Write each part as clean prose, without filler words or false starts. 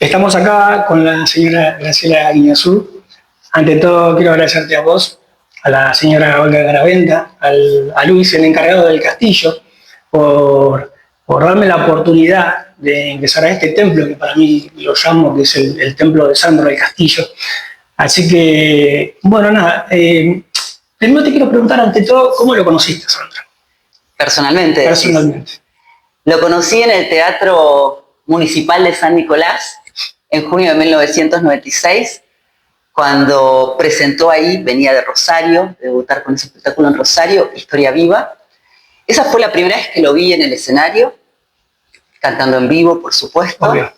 Estamos acá con la señora Graciela Guiñazú. Ante todo, quiero agradecerte a vos, a la señora Olga Garaventa, a Luis, el encargado del castillo, por darme la oportunidad de ingresar a este templo, que para mí lo llamo, que es el templo de Sandro del Castillo. Así que, bueno, nada, primero te quiero preguntar, ante todo, ¿cómo lo conociste, Sandro? Personalmente. Personalmente. Lo conocí en el Teatro Municipal de San Nicolás en junio de 1996, cuando presentó ahí, venía de Rosario, de debutar con ese espectáculo en Rosario, Historia Viva. Esa fue la primera vez que lo vi en el escenario, cantando en vivo, por supuesto, Obvio.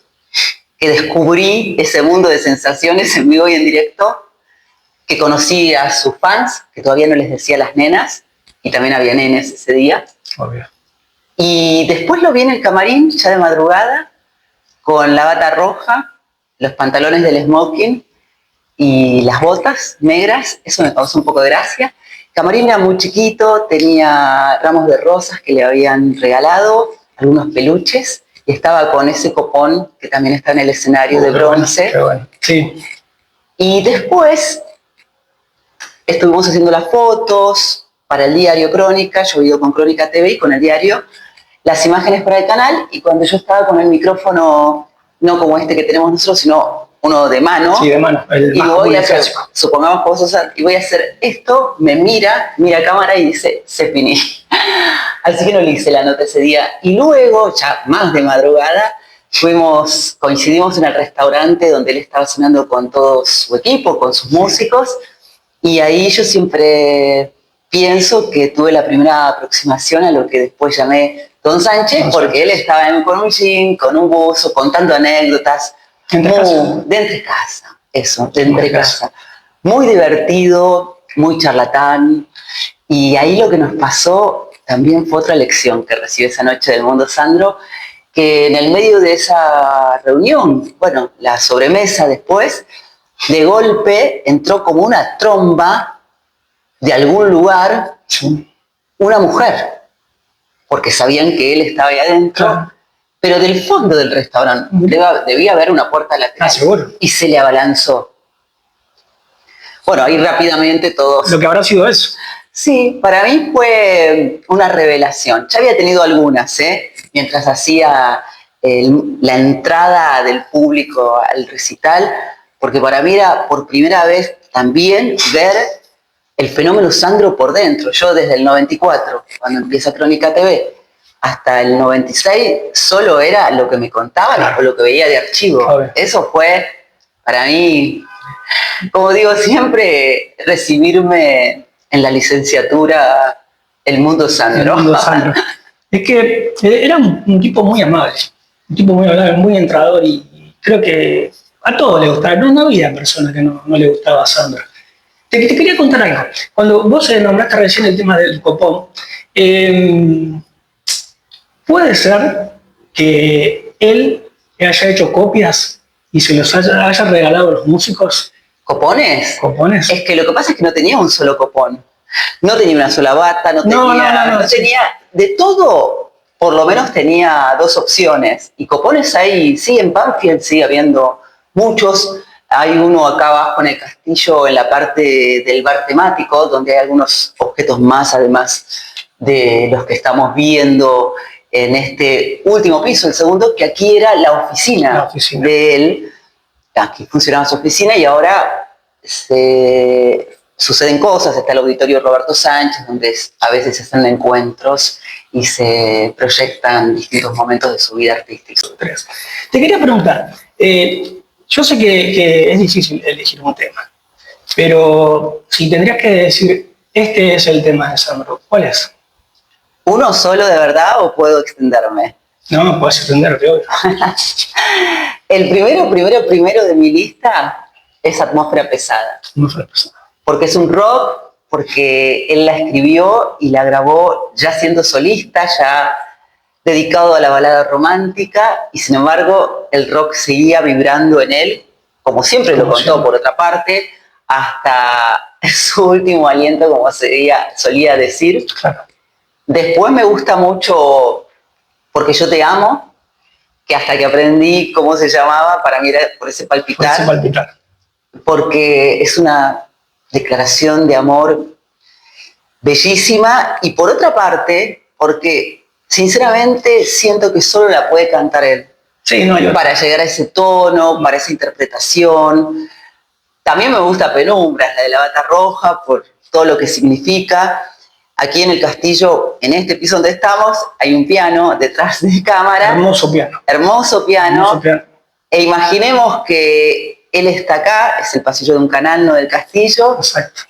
que descubrí ese mundo de sensaciones en vivo y en directo, que conocí a sus fans, que todavía no les decía las nenas, y también había nenes ese día. Obvio. Y después lo vi en el camarín, ya de madrugada, con la bata roja, los pantalones del smoking y las botas negras. Eso me causó un poco de gracia. El camarín era muy chiquito, tenía ramos de rosas que le habían regalado, algunos peluches, y estaba con ese copón que también está en el escenario de bronce. Qué bueno. Sí. Y después estuvimos haciendo las fotos para el diario Crónica. Yo he ido con Crónica TV y con el diario las imágenes para el canal, y cuando yo estaba con el micrófono, no como este que tenemos nosotros, sino uno de mano. Sí, de mano. Y voy a hacer, supongamos que vos sos, y voy a hacer esto, me mira a cámara y dice, se finí. Así que no le hice la nota ese día. Y luego, ya más de madrugada, coincidimos en el restaurante donde él estaba cenando con todo su equipo, con sus músicos, y ahí yo siempre pienso que tuve la primera aproximación a lo que después llamé Don Sánchez, porque él estaba con un jean, con un buzo, contando anécdotas. De entre casa, eso, de entre casa. Muy divertido, muy charlatán. Y ahí lo que nos pasó también fue otra lección que recibí esa noche del Mundo Sandro, que en el medio de esa reunión, bueno, la sobremesa después, de golpe entró como una tromba de algún lugar, una mujer, porque sabían que él estaba ahí adentro, claro, pero del fondo del restaurante debía haber una puerta lateral. Seguro. Y se le abalanzó. Bueno, ahí rápidamente todos... Lo que habrá sido eso. Sí, para mí fue una revelación. Ya había tenido algunas, mientras hacía la entrada del público al recital, porque para mí era por primera vez también ver el fenómeno Sandro por dentro. Yo desde el 94, cuando empieza Crónica TV, hasta el 96, solo era lo que me contaban, claro, o lo que veía de archivo. Eso fue, para mí, como digo siempre, recibirme en la licenciatura El Mundo Sandro. El Mundo Sandro. Es que era un tipo muy amable, muy entrador, y creo que a todos le gustaba. No había persona que no le gustaba a Sandro. Te quería contar algo. Cuando vos nombraste recién el tema del copón, puede ser que él haya hecho copias y se los haya regalado a los músicos. ¿Copones? ¿Copones? Es que lo que pasa es que no tenía un solo copón. No tenía una sola bata, no tenía de todo. Por lo menos tenía dos opciones. Y copones ahí, sí, en Banfield sigue habiendo muchos. Hay uno acá abajo en el castillo, en la parte del bar temático, donde hay algunos objetos más, además de los que estamos viendo en este último piso, el segundo, que aquí era la oficina de él. Aquí funcionaba su oficina y ahora suceden cosas. Está el auditorio Roberto Sánchez, donde a veces se hacen encuentros y se proyectan distintos momentos de su vida artística. Te quería preguntar, yo sé que es difícil elegir un tema, pero si tendrías que decir, este es el tema de Sandro, ¿cuál es? ¿Uno solo de verdad o puedo extenderme? No, puedes extenderte, obvio. El primero de mi lista es Atmósfera Pesada. Atmósfera Pesada. Porque es un rock, porque él la escribió y la grabó ya siendo solista, ya dedicado a la balada romántica, y sin embargo el rock seguía vibrando en él, como siempre lo contó por otra parte, hasta su último aliento, como solía decir. Claro. Después me gusta mucho Porque yo te amo, que hasta que aprendí cómo se llamaba, para mí era por ese palpitar. Por ese palpitar. Porque es una declaración de amor bellísima y por otra parte, porque sinceramente siento que solo la puede cantar él. Sí, no hay para llegar a ese tono, para esa interpretación. También me gusta Penumbras, la de la bata roja, por todo lo que significa. Aquí en el castillo, en este piso donde estamos, hay un piano detrás de cámara. Hermoso piano. Hermoso piano. Hermoso piano. E imaginemos que él está acá, es el pasillo de un canal, no del castillo. Exacto.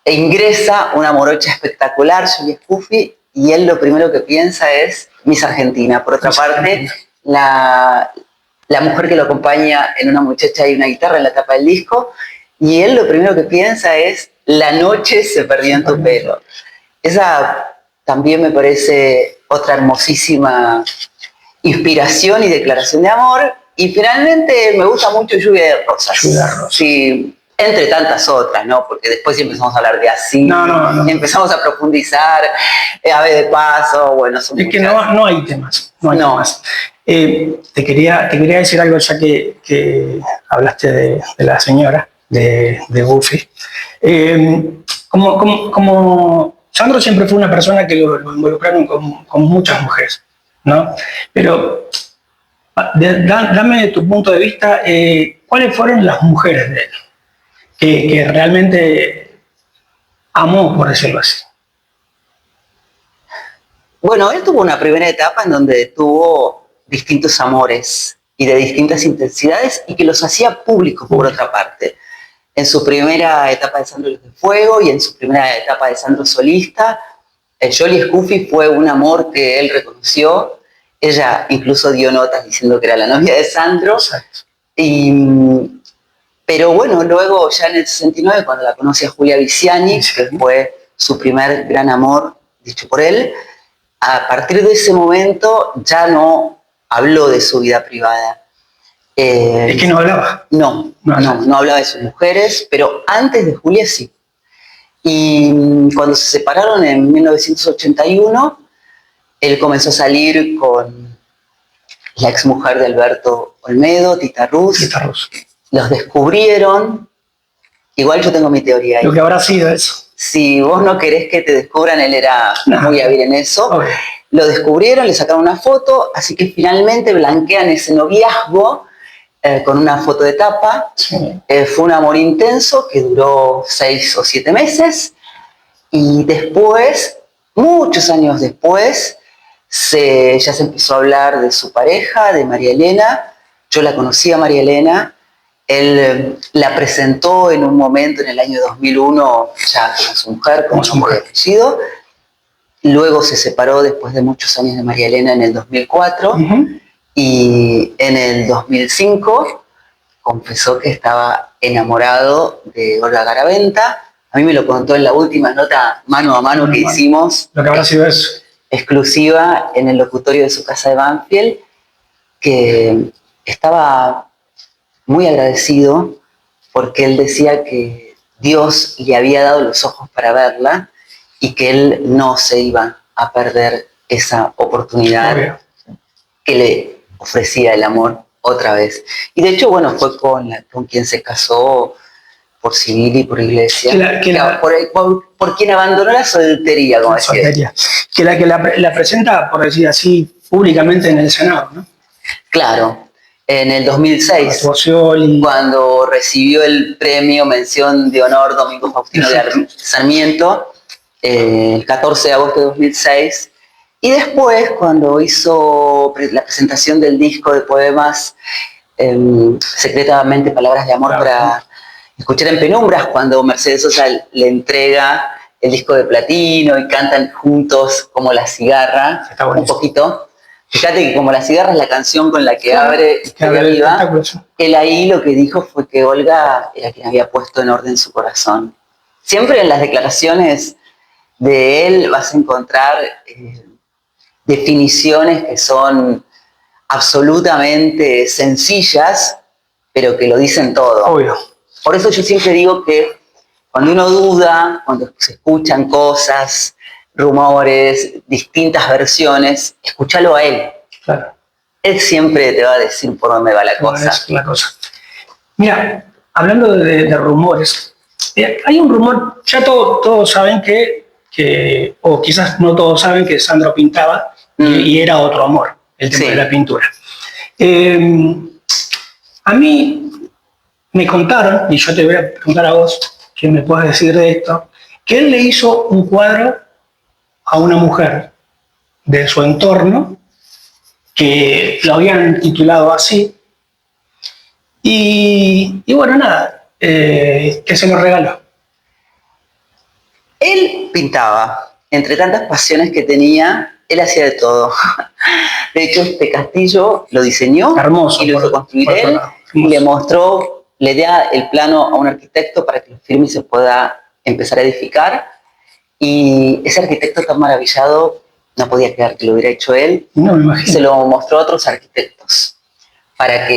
E ingresa una morocha espectacular, Julia Scuffy, y él lo primero que piensa es Miss Argentina. Por otra parte, la mujer que lo acompaña en Una muchacha y una guitarra en la tapa del disco, y él lo primero que piensa es La noche se perdió en tu pelo. Esa también me parece otra hermosísima inspiración y declaración de amor. Y finalmente me gusta mucho Lluvia de Rosas. Lluvia de Rosas. Sí, entre tantas otras, ¿no? Porque después empezamos a hablar de así, No. empezamos a profundizar, Ave de Paso, bueno, son es que no hay temas. No hay temas. Te quería decir algo ya que hablaste de la señora, de Buffy. Como Sandro siempre fue una persona que lo involucraron con muchas mujeres, ¿no? Pero dame de tu punto de vista, ¿cuáles fueron las mujeres de él que realmente amó, por decirlo así? Bueno, él tuvo una primera etapa en donde tuvo distintos amores y de distintas intensidades y que los hacía públicos por otra parte. En su primera etapa de Sandro Luz de Fuego y en su primera etapa de Sandro solista, Julia Scuffy fue un amor que él reconoció. Ella incluso dio notas diciendo que era la novia de Sandro. Exacto. Pero bueno, luego ya en el 69, cuando la conoce a Julia Viziani, que fue su primer gran amor, dicho por él, a partir de ese momento ya no habló de su vida privada. Es que no hablaba. No hablaba de sus mujeres, pero antes de Julia sí. Y cuando se separaron en 1981, él comenzó a salir con la exmujer de Alberto Olmedo, Tita Ruz. Los descubrieron. Igual yo tengo mi teoría ahí. Lo que habrá sido eso. Si vos no querés que te descubran, él era muy hábil en eso. Okay. Lo descubrieron, le sacaron una foto, así que finalmente blanquean ese noviazgo con una foto de tapa. Sí. Fue un amor intenso que duró 6 o 7 meses. Y después, muchos años después, ya se empezó a hablar de su pareja, de María Elena. Yo la conocí a María Elena. Él la presentó en un momento en el año 2001 ya como su mujer, como su nombre y apellido. Luego se separó después de muchos años de María Elena en el 2004. Y en el 2005 confesó que estaba enamorado de Olga Garaventa. A mí me lo contó en la última nota mano a mano que hicimos. Lo que habrá sido eso. Exclusiva en el locutorio de su casa de Banfield, que estaba muy agradecido porque él decía que Dios le había dado los ojos para verla y que él no se iba a perder esa oportunidad que le ofrecía el amor otra vez. Y de hecho, bueno, fue con quien se casó por civil y por iglesia, por quien abandonó la soltería, como decía. Que la presenta, por decir así, públicamente en el Senado, ¿no? Claro. En el 2006, cuando recibió el premio Mención de Honor Domingo Faustino de Sarmiento, el 14 de agosto de 2006, y después cuando hizo la presentación del disco de poemas Secretamente Palabras de Amor para escuchar en penumbras, cuando Mercedes Sosa le entrega el disco de platino y cantan juntos como La Cigarra, un poquito. Fíjate que como La Cigarra es la canción con la que abre arriba, él ahí lo que dijo fue que Olga era quien había puesto en orden su corazón. Siempre en las declaraciones de él vas a encontrar definiciones que son absolutamente sencillas, pero que lo dicen todo. Obvio. Por eso yo siempre digo que cuando uno duda, cuando se escuchan cosas, rumores, distintas versiones, escúchalo a él. Claro. Él siempre te va a decir por dónde va la cosa. Es la cosa. Mira, hablando de rumores, hay un rumor, ya todos saben o quizás no todos saben que Sandro pintaba y era otro amor, el tema de la pintura. A mí me contaron, y yo te voy a preguntar a vos, ¿qué me puedes decir de esto? Que él le hizo un cuadro a una mujer de su entorno, que lo habían titulado así, y bueno, nada, que se lo regaló. Él pintaba, entre tantas pasiones que tenía, él hacía de todo. De hecho, este castillo lo diseñó hermoso, y lo hizo construir él, y le mostró, le da el plano a un arquitecto para que lo firme y se pueda empezar a edificar. Y ese arquitecto tan maravillado no podía creer que lo hubiera hecho él. No me imagino. Se lo mostró a otros arquitectos para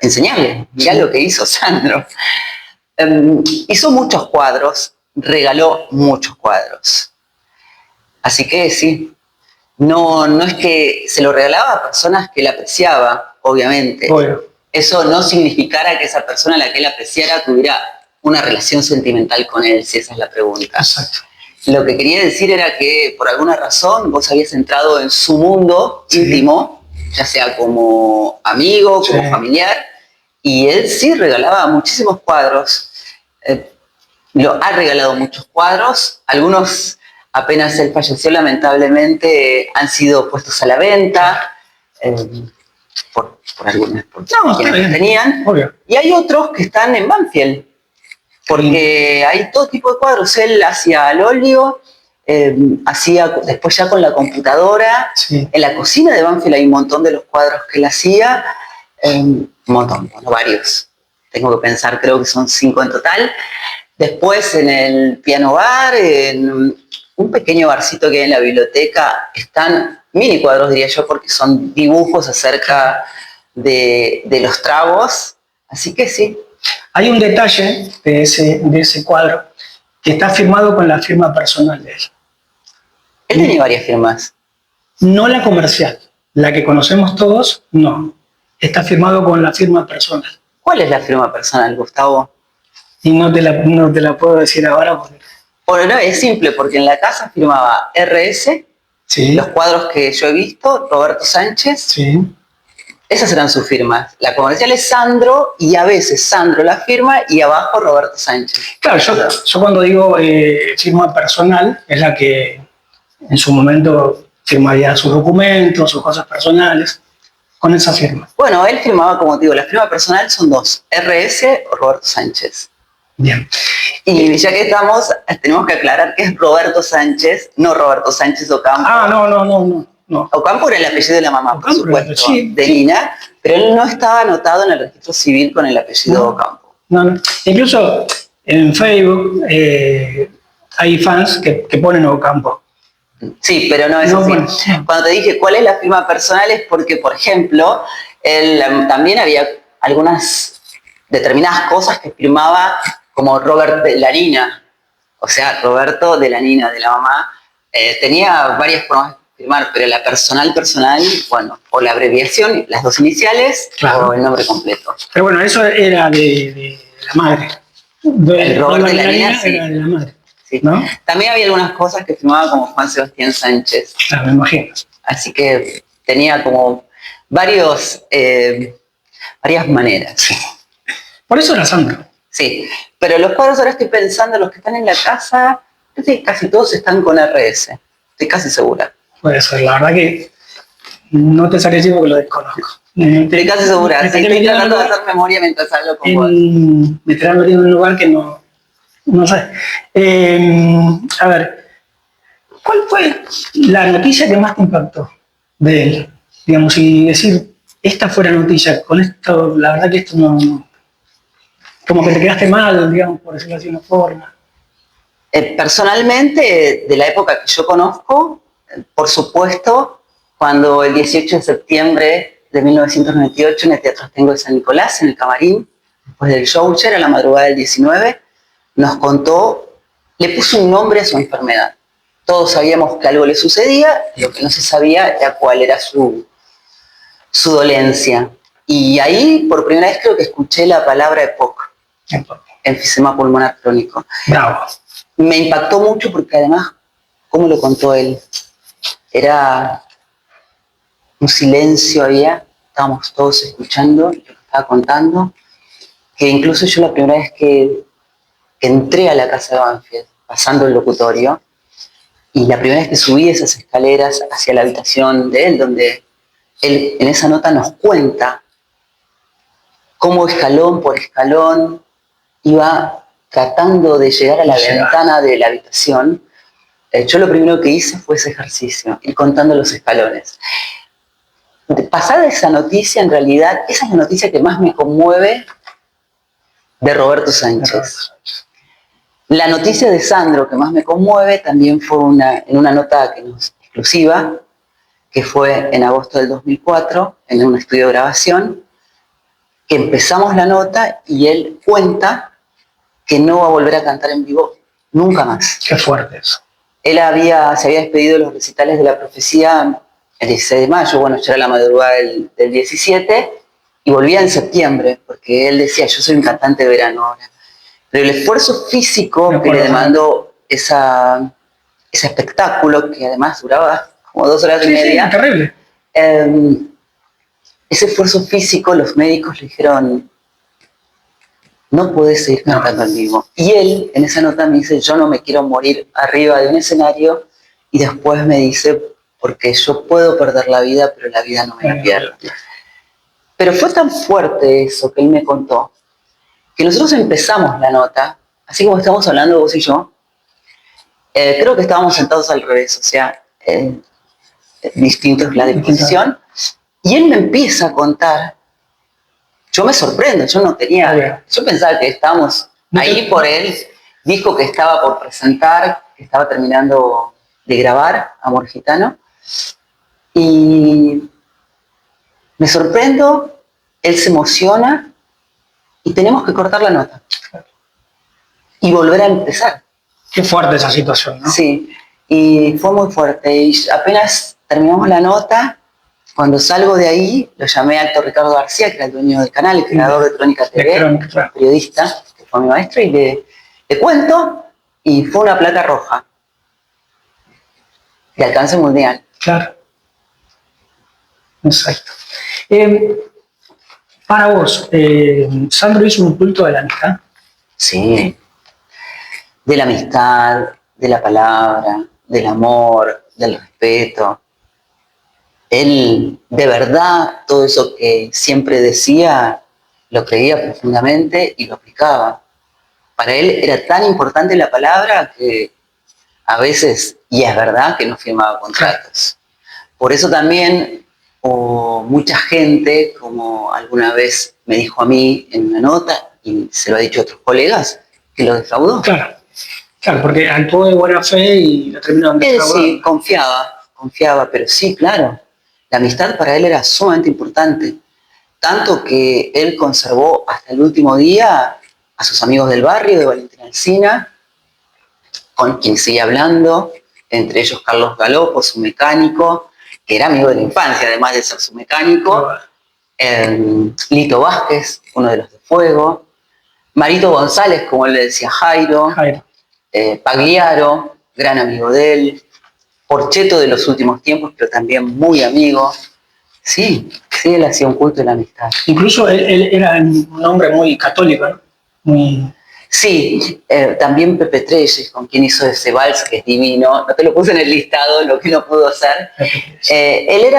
enseñarle. Mirá lo que hizo Sandro. Hizo muchos cuadros, regaló muchos cuadros. Así que sí, no es que se lo regalaba a personas que él apreciaba, obviamente. Bueno. Eso no significara que esa persona a la que él apreciara tuviera una relación sentimental con él, si esa es la pregunta. Exacto. Lo que quería decir era que por alguna razón vos habías entrado en su mundo íntimo, ya sea como amigo, como familiar, y él sí regalaba muchísimos cuadros. Lo ha regalado muchos cuadros, algunos apenas él falleció lamentablemente han sido puestos a la venta por algunas que tenían. Obvio. Y hay otros que están en Banfield, porque hay todo tipo de cuadros. Él hacía al óleo, hacía después ya con la computadora. Sí. En la cocina de Banfield hay un montón de los cuadros que él hacía, un montón, bueno, varios. Tengo que pensar, creo que son 5 en total. Después en el piano bar, en un pequeño barcito que hay en la biblioteca, están mini cuadros, diría yo, porque son dibujos acerca de los tragos. Así que sí. Hay un detalle de ese cuadro que está firmado con la firma personal de él. Él tenía varias firmas. No la comercial, la que conocemos todos, no. Está firmado con la firma personal. ¿Cuál es la firma personal, Gustavo? Y no te la puedo decir ahora. Bueno, no, es simple, porque en la casa firmaba RS, sí. Los cuadros que yo he visto, Roberto Sánchez. Sí. Esas eran sus firmas. La comercial es Sandro, y a veces Sandro la firma y abajo Roberto Sánchez. Claro, yo cuando digo firma personal, es la que en su momento firmaría sus documentos, sus cosas personales, con esa firma. Bueno, él firmaba, como te digo, la firma personal son 2, RS o Roberto Sánchez. Bien. Y ya que estamos, tenemos que aclarar que es Roberto Sánchez, no Roberto Sánchez Ocampo. Ah, no. Ocampo era el apellido de la mamá, por supuesto, sí, de Lina, pero él no estaba anotado en el registro civil con el apellido Ocampo. No. Incluso en Facebook hay fans que ponen Ocampo. Sí, pero no es así. Bueno. Cuando te dije cuál es la firma personal es porque, por ejemplo, él también había algunas determinadas cosas que firmaba como Robert de la Nina, o sea, Roberto de la Nina, de la mamá. Tenía varias formas de firmar, pero la personal, bueno, o la abreviación, las 2 iniciales, claro, o el nombre completo. Pero bueno, eso era de la madre. El Robert de la Nina, sí. Era de la madre. Sí. ¿No? También había algunas cosas que firmaba como Juan Sebastián Sánchez. Claro, me imagino. Así que tenía como varias maneras. Sí. Por eso era Sandro. Sí, pero los cuadros ahora estoy pensando, los que están en la casa, casi todos están con RS. Estoy casi segura. Puede ser, la verdad que no te sabría decir porque lo desconozco. Estoy casi segura. Sí, estoy tratando de hacer memoria mientras hablo con vos. Me estoy metiendo en un lugar que no sé. A ver, ¿cuál fue la noticia que más te impactó de él? Digamos, y decir, esta fue la noticia, con esto, la verdad que esto no... Como que te quedaste mal, digamos, por decirlo así de una forma. Personalmente, de la época que yo conozco, por supuesto, cuando el 18 de septiembre de 1998 en el Teatro Astengo de San Nicolás, en el Camarín, después del show, a la madrugada del 19, nos contó, le puso un nombre a su enfermedad. Todos sabíamos que algo le sucedía, lo que no se sabía era cuál era su su dolencia. Y ahí por primera vez creo que escuché la palabra EPOC, enfisema pulmonar crónico. Bravo. Me impactó mucho porque además, ¿cómo lo contó él? Era un silencio, estábamos todos escuchando lo que estaba contando, que incluso yo la primera vez que entré a la casa de Banfield, pasando el locutorio, y la primera vez que subí esas escaleras hacia la habitación de él, donde él en esa nota nos cuenta cómo escalón por escalón iba tratando de llegar a la ventana de la habitación. Yo lo primero que hice fue ese ejercicio, ir contando los escalones. Pasada esa noticia, en realidad, esa es la noticia que más me conmueve de Roberto Sánchez. La noticia de Sandro que más me conmueve también fue en una nota exclusiva, que fue en agosto del 2004, en un estudio de grabación, que empezamos la nota y él cuenta que no va a volver a cantar en vivo nunca más. Qué fuerte eso. Él se había despedido de los recitales de La Profecía el 16 de mayo, bueno, ya era la madrugada del 17, y volvía en septiembre, porque él decía, yo soy un cantante de verano ahora. Pero el esfuerzo físico que le demandó ese espectáculo, que además duraba como 2 horas y media. Sí, terrible. Ese esfuerzo físico, los médicos le dijeron, no puedes seguir cantando en vivo. Y él, en esa nota, me dice, yo no me quiero morir arriba de un escenario, y después me dice, porque yo puedo perder la vida, pero la vida no me la pierdo. Pero fue tan fuerte eso que él me contó, que nosotros empezamos la nota, así como estamos hablando vos y yo, creo que estábamos sentados al revés, o sea, distintos la disposición, y él me empieza a contar. Yo me sorprendo, yo pensaba que estábamos ahí por él, dijo que estaba por presentar, que estaba terminando de grabar Amor Gitano, y me sorprendo, él se emociona, y tenemos que cortar la nota. Y volver a empezar. Qué fuerte esa situación, ¿no? Sí, y fue muy fuerte. Y apenas terminamos la nota, cuando salgo de ahí, lo llamé a Héctor Ricardo García, que era el dueño del canal, el creador de Crónica TV, periodista, que fue mi maestro, y le cuento, y fue una placa roja de alcance mundial. Claro. Exacto. Para vos, Sandro hizo un culto de la amistad. Sí. De la amistad, de la palabra, del amor, del respeto. Él, de verdad, todo eso que siempre decía, lo creía profundamente y lo aplicaba. Para él era tan importante la palabra que a veces, y es verdad, que no firmaba contratos. Por eso también mucha gente, como alguna vez me dijo a mí en una nota, y se lo ha dicho a otros colegas, que lo defraudó. Claro, porque actuó de buena fe y lo terminaron defraudando. Sí, confiaba, pero sí, claro, la amistad para él era sumamente importante, tanto que él conservó hasta el último día a sus amigos del barrio, de Valentín Alsina, con quien sigue hablando, entre ellos Carlos Galopo, su mecánico, que era amigo de la infancia, además de ser su mecánico, Lito Vázquez, uno de los de Fuego, Marito González, como él le decía Jairo. Pagliaro, gran amigo de él, Porcheto de los últimos tiempos, pero también muy amigo. Sí, él hacía un culto de la amistad. Incluso él era un hombre muy católico, ¿no? Muy... Sí, también Pepe Treyes, con quien hizo ese vals que es divino. No te lo puse en el listado, lo que no pudo hacer. Él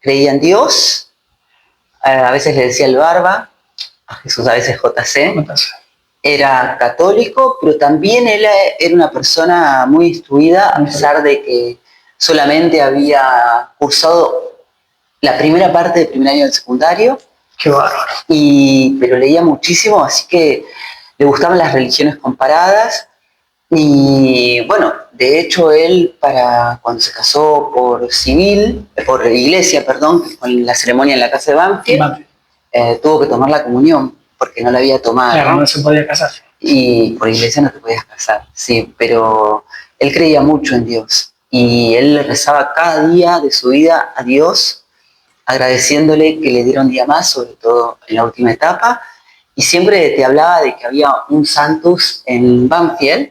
creía en Dios, a veces le decía el Barba, a Jesús a veces JC. Era católico, pero también él era una persona muy instruida, a pesar de que solamente había cursado la primera parte del primer año del secundario. Qué bárbaro. Pero leía muchísimo, así que le gustaban las religiones comparadas. Y bueno, de hecho él, cuando se casó por iglesia, con la ceremonia en la casa de Banfield, tuvo que tomar la comunión, porque no la había tomado. Claro, no se podía casar. Y por iglesia no te podías casar, sí, pero él creía mucho en Dios. Y él le rezaba cada día de su vida a Dios agradeciéndole que le dieron día más, sobre todo en la última etapa, y siempre te hablaba de que había un Santus en Banfield,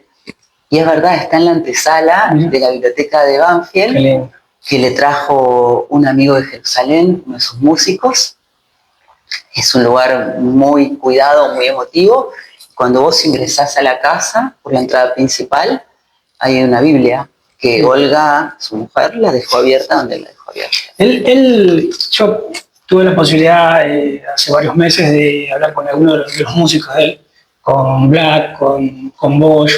y es verdad, está en la antesala de la biblioteca de Banfield, que le trajo un amigo de Jerusalén, uno de sus músicos. Es un lugar muy cuidado, muy emotivo. Cuando vos ingresás a la casa, por la entrada principal, hay una Biblia que Olga, su mujer, la dejó abierta donde la dejó abierta. Yo tuve la posibilidad hace varios meses de hablar con algunos de los músicos de él, con Black, con Bosch,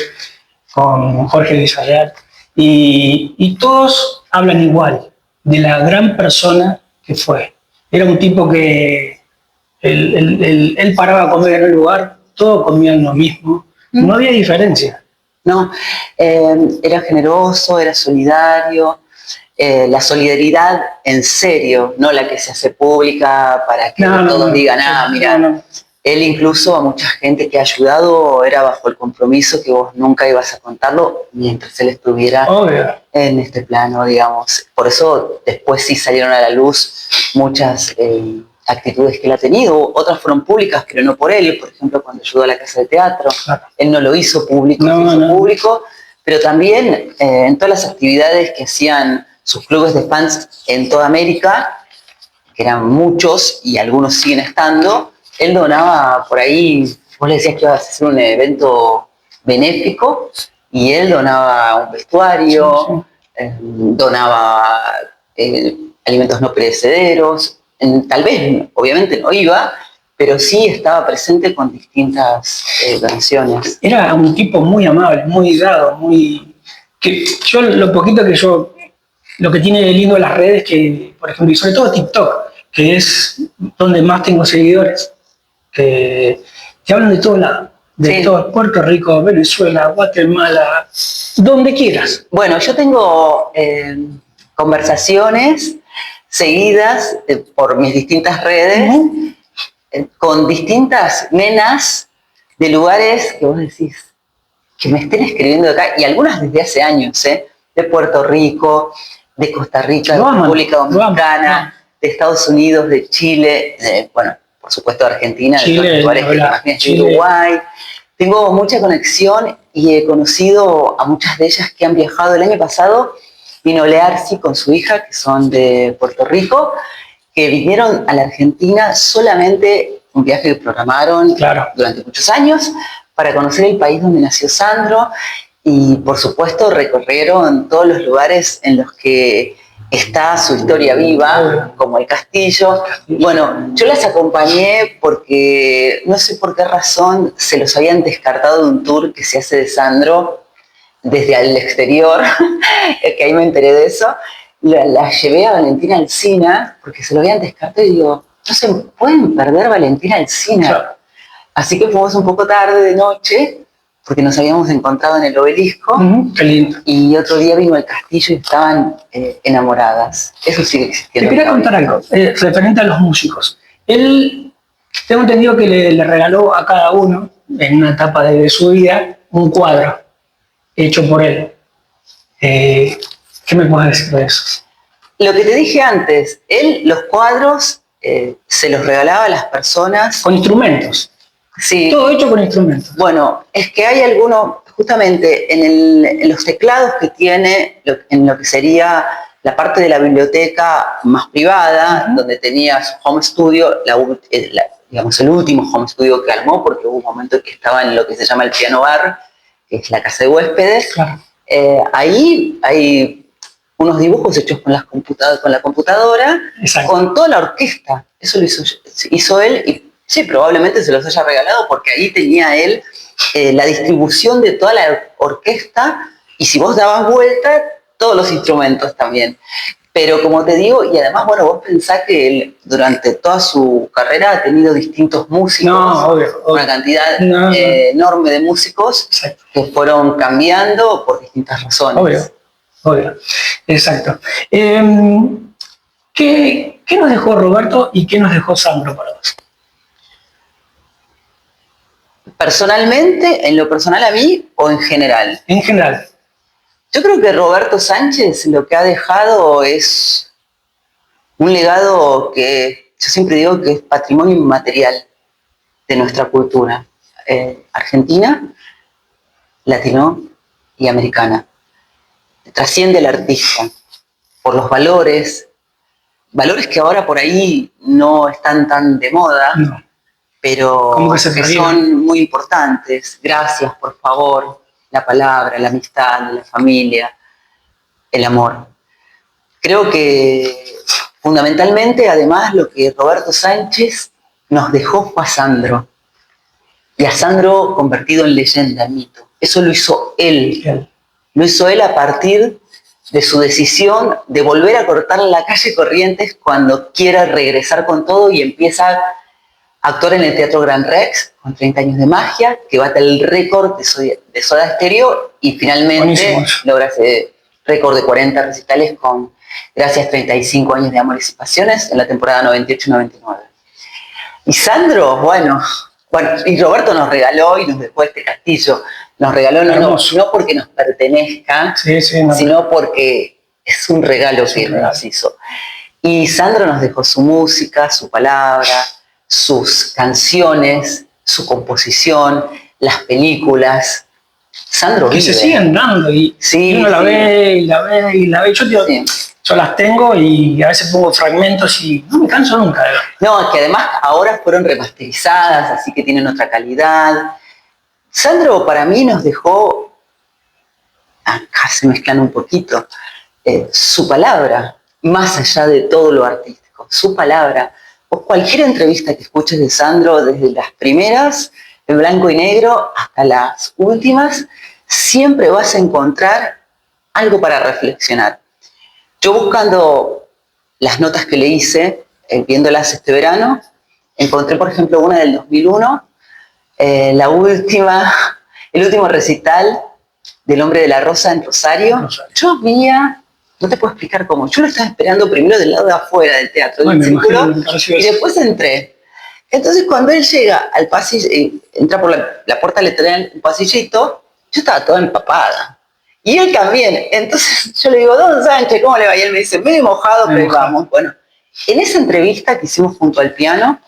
con Jorge Villarreal, y todos hablan igual de la gran persona que fue. Era un tipo que él paraba a comer en el lugar, todos comían lo mismo, no había diferencia. No, era generoso, era solidario, la solidaridad en serio, no la que se hace pública para que todos digan, mira. Él incluso a mucha gente que ha ayudado era bajo el compromiso que vos nunca ibas a contarlo mientras él estuviera en este plano, digamos. Por eso después sí salieron a la luz muchas actitudes que él ha tenido. Otras fueron públicas, pero no por él. Por ejemplo, cuando ayudó a la Casa de Teatro, él no lo hizo público, público, pero también en todas las actividades que hacían sus clubes de fans en toda América, que eran muchos y algunos siguen estando, él donaba por ahí, vos le decías que ibas a hacer un evento benéfico y él donaba un vestuario, donaba alimentos no perecederos, tal vez, obviamente no iba, pero sí estaba presente con distintas donaciones. Era un tipo muy amable, muy dado, yo lo poquito que lo que tiene de lindo las redes, que por ejemplo, y sobre todo TikTok, que es donde más tengo seguidores, que hablan de todo lado, de todo, Puerto Rico, Venezuela, Guatemala, donde quieras. Bueno, yo tengo conversaciones seguidas por mis distintas redes con distintas nenas de lugares que vos decís que me estén escribiendo de acá, y algunas desde hace años, de Puerto Rico, de Costa Rica, de República Dominicana, de Estados Unidos, de Chile, bueno, por supuesto de Argentina, Chile, de todos los lugares que de Uruguay. Tengo mucha conexión y he conocido a muchas de ellas que han viajado. El año pasado vino Learcy con su hija, que son de Puerto Rico, que vinieron a la Argentina solamente un viaje que programaron durante muchos años para conocer el país donde nació Sandro, y por supuesto recorrieron todos los lugares en los que está su historia viva, como el castillo. Bueno, yo las acompañé porque no sé por qué razón se los habían descartado de un tour que se hace de Sandro desde el exterior, que ahí me enteré de eso. La llevé a Valentina Alsina porque se lo habían descartado y digo, no se pueden perder Valentina Alsina. Así que fuimos un poco tarde de noche, porque nos habíamos encontrado en el Obelisco, qué lindo. Y otro día vino al castillo y estaban enamoradas. Eso sigue existiendo. Te quería contar algo referente a los músicos. Él, tengo entendido que le regaló a cada uno, en una etapa de su vida, un cuadro hecho por él. ¿Qué me puedes decir de eso? Lo que te dije antes, él los cuadros se los regalaba a las personas. Con instrumentos. Sí. Todo hecho con instrumentos. Bueno, es que hay algunos, justamente en los teclados que tiene, en lo que sería la parte de la biblioteca más privada, donde tenía su home studio, digamos el último home studio que armó, porque hubo un momento que estaba en lo que se llama el piano bar, que es la casa de huéspedes. Ahí hay unos dibujos hechos con la computadora, con toda la orquesta. Eso lo hizo él, y sí, probablemente se los haya regalado porque ahí tenía él la distribución de toda la orquesta, y si vos dabas vuelta, todos los instrumentos también. Pero como te digo, y además, bueno, vos pensás que él durante toda su carrera ha tenido distintos músicos, una cantidad enorme de músicos que fueron cambiando por distintas razones. Obvio. Exacto. ¿Qué nos dejó Roberto y qué nos dejó Sandro para vos? Personalmente, en lo personal a mí o en general. En general. Yo creo que Roberto Sánchez lo que ha dejado es Un legado que yo siempre digo que es patrimonio inmaterial de nuestra cultura argentina, latino y americana. Trasciende al artista por los valores que ahora por ahí no están tan de moda, No. pero que son muy importantes. Gracias, por favor, la palabra, la amistad, la familia, el amor. Creo que fundamentalmente, además, lo que Roberto Sánchez nos dejó fue a Sandro. Y a Sandro convertido en leyenda, en mito. Eso lo hizo él. Lo hizo él a partir de su decisión de volver a cortar la calle Corrientes cuando quiera regresar con todo y empieza a actuar en el Teatro Gran Rex con 30 años de magia, que bate el récord de Soda Stereo y finalmente logra ese récord de 40 recitales con gracias 35 años de Amores y Pasiones en la temporada 98-99. Y Sandro, bueno, y Roberto nos regaló y nos dejó este castillo. Nos regaló no porque nos pertenezca, sino porque es un regalo que nos hizo. Y Sandro nos dejó su música, su palabra, sus canciones, su composición, las películas. Sandro que se siguen dando y uno la ve y la ve y la ve. Yo las tengo y a veces pongo fragmentos y no me canso nunca. No, es que además ahora fueron remasterizadas, así que tienen otra calidad. Sandro para mí nos dejó, acá se mezclan un poquito, su palabra, más allá de todo lo artístico, su palabra. O cualquier entrevista que escuches de Sandro, desde las primeras, en blanco y negro, hasta las últimas, siempre vas a encontrar algo para reflexionar. Yo buscando las notas que le hice, viéndolas este verano, encontré, por ejemplo, una del 2001, el último recital del Hombre de la Rosa en Rosario. Yo veía, no te puedo explicar cómo, yo lo estaba esperando primero del lado de afuera del teatro, del círculo, y después entré. Entonces cuando él llega al pasillo, entra por la puerta lateral, un pasillito, yo estaba toda empapada. Y él también. Entonces yo le digo, don Sánchez, ¿cómo le va? Y él me dice, medio mojado, pero vamos. Bueno, en esa entrevista que hicimos junto al piano,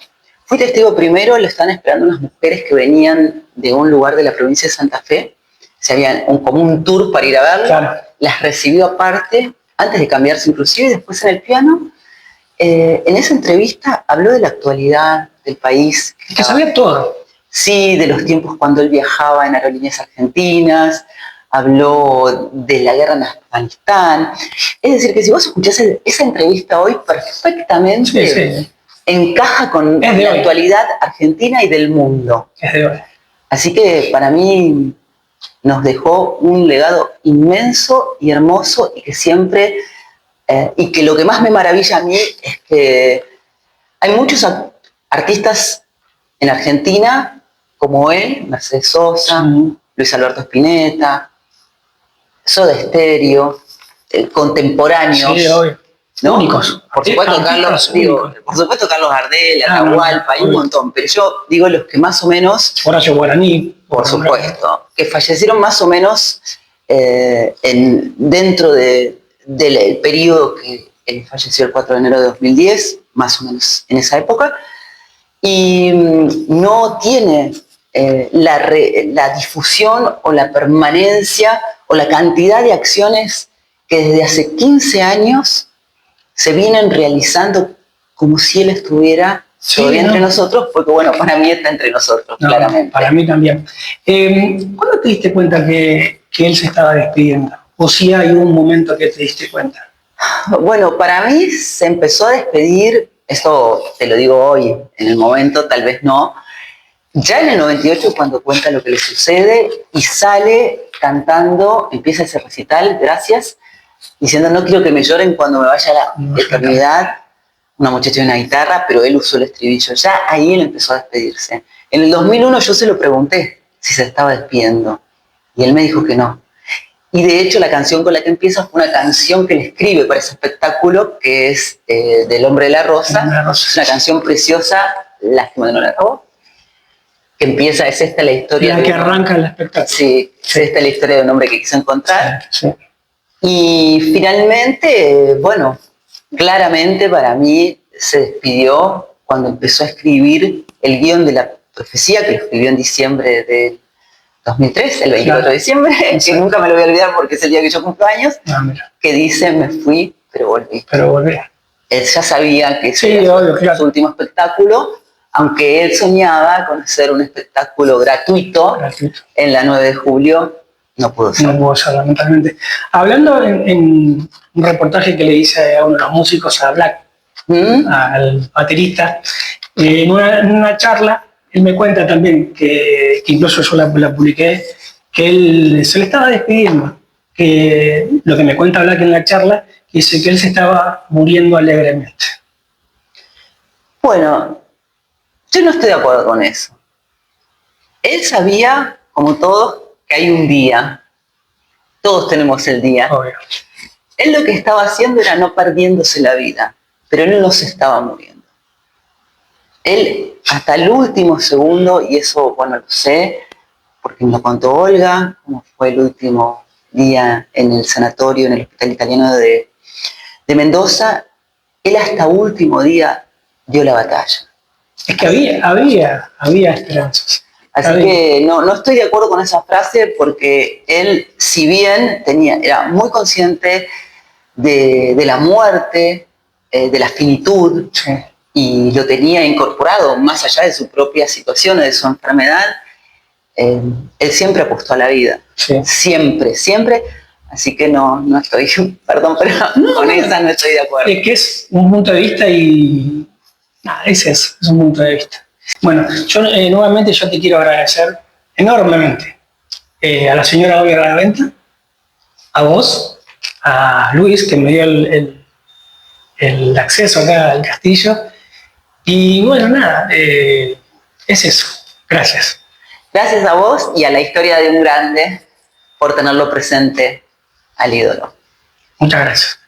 fui testigo primero, lo estaban esperando unas mujeres que venían de un lugar de la provincia de Santa Fe, se habían como un tour para ir a verlo, las recibió aparte, antes de cambiarse inclusive, y después en el piano. En esa entrevista habló de la actualidad del país. Que sabía todo. Sí, de los tiempos cuando él viajaba en aerolíneas argentinas, habló de la guerra en Afganistán. Es decir, que si vos escuchás esa entrevista hoy, perfectamente encaja con la actualidad argentina y del mundo. Es de hoy. Así que para mí nos dejó un legado inmenso y hermoso y que siempre, y que lo que más me maravilla a mí es que hay muchos artistas en Argentina como él, Mercedes Sosa, Luis Alberto Spinetta, Soda Stereo, contemporáneos, ¿no? Únicos. Por supuesto, Carlos Gardel, Atahualpa, hay un montón, pero yo digo los que más o menos... Horacio Guaraní. Por supuesto, que fallecieron más o menos dentro del periodo que él falleció el 4 de enero de 2010, más o menos en esa época, y no tiene la difusión o la permanencia o la cantidad de acciones que desde hace 15 años se vienen realizando como si él estuviera todavía entre nosotros, porque bueno, para mí está entre nosotros, claramente. Para mí también. ¿Cuándo te diste cuenta que él se estaba despidiendo? ¿O si hay un momento que te diste cuenta? Bueno, para mí se empezó a despedir, esto te lo digo hoy, en el momento tal vez no, ya en el 98 cuando cuenta lo que le sucede y sale cantando, empieza ese recital, gracias, diciendo no quiero que me lloren cuando me vaya a la eternidad, una muchacha de una guitarra, pero él usó el estribillo, ya ahí él empezó a despedirse. En el 2001 yo se lo pregunté si se estaba despidiendo y él me dijo que no. Y de hecho la canción con la que empieza fue una canción que él escribe para ese espectáculo, que es del Hombre de la Rosa, es una canción preciosa, lástima de no la acabó, que empieza, es esta la historia... La que arranca el espectáculo. Sí, es esta la historia de un hombre que quiso encontrar. Sí. Y finalmente, bueno, claramente para mí se despidió cuando empezó a escribir el guión de la profecía, que lo escribió en diciembre de 2003, el 24 de diciembre, que nunca me lo voy a olvidar porque es el día que yo cumplo años, que dice, me fui, pero volví. Pero volví. Él ya sabía que sí, era obvio, su último espectáculo, aunque él soñaba con hacer un espectáculo gratuito en la 9 de julio, no pudo ser. No pudo ser, lamentablemente. Hablando en un reportaje que le hice a uno de los músicos, a Black, al baterista, en una charla, él me cuenta también, que incluso yo la publiqué, que él se le estaba despidiendo, que lo que me cuenta Black en la charla, dice que él se estaba muriendo alegremente. Bueno, yo no estoy de acuerdo con eso. Él sabía, como todos, que hay un día. Todos tenemos el día. Obvio. Él lo que estaba haciendo era no perdiéndose la vida, pero él no se estaba muriendo. Él, hasta el último segundo, y eso, bueno, lo sé, porque me lo contó Olga, cómo fue el último día en el sanatorio, en el Hospital Italiano de Mendoza, él hasta último día dio la batalla. Es que había esperanzas. Así que no estoy de acuerdo con esa frase porque él, si bien era muy consciente de la muerte, de la finitud, sí, y lo tenía incorporado más allá de su propia situación o de su enfermedad, él siempre apostó a la vida. Sí. Siempre, siempre. Así que no estoy, perdón, pero con esa no estoy de acuerdo. Es que es un punto de vista y... nada, es eso, es un punto de vista. Bueno, yo nuevamente yo te quiero agradecer enormemente a la señora Olga Garaventa, a vos, a Luis, que me dio el acceso acá al castillo. Y bueno, nada, es eso. Gracias. Gracias a vos y a la historia de un grande por tenerlo presente al ídolo. Muchas gracias.